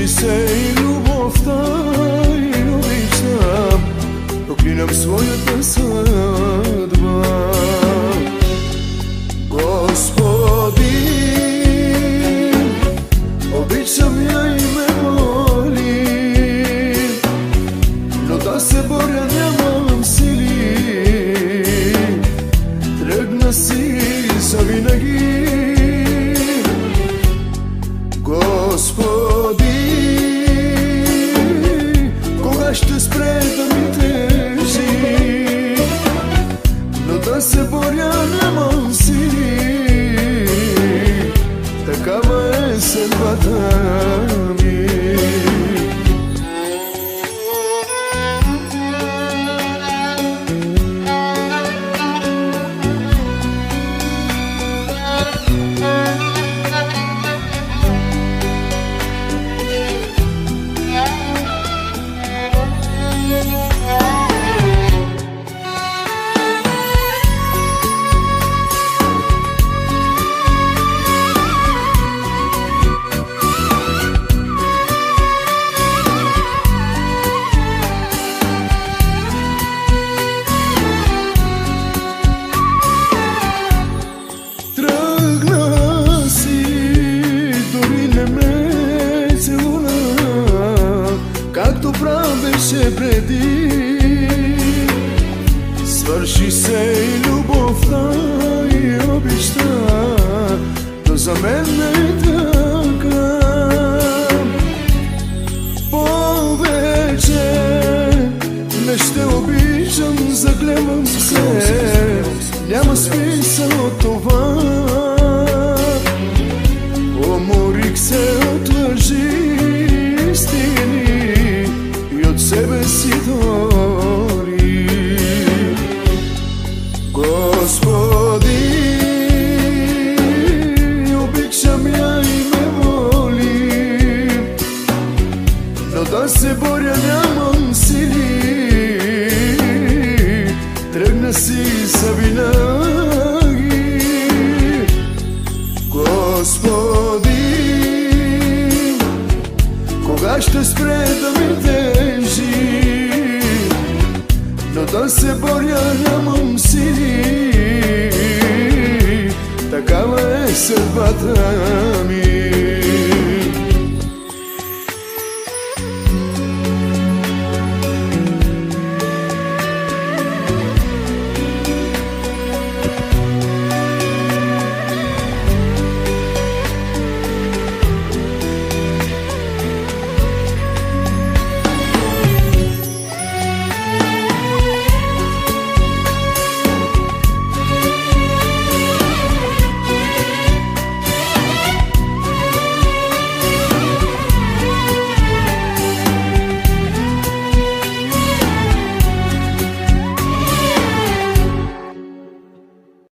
Свърши се и любовта и обичам, проклинам своята съдба. Господи, обичам я и ме моли, но да се боря нямам сили. Тръгна си завинаги. Господи, кога ще спре да ми тежи, но да се боря нямам сили. Такава е съдбата ми. Както правеше преди, свърши се и любовта и обичта, но за мен не е така. Повече не ще обичам, загледам се, няма смисъл от това. Уморих се от лъжи и стени и от себе си дори. Господи, обичам я и ме моли, но да се боря нямам сили. Тръгна си завинаги. Господи, кога ще спре да ми тежи, но да се боря нямам сили. Такава е съдбата ми.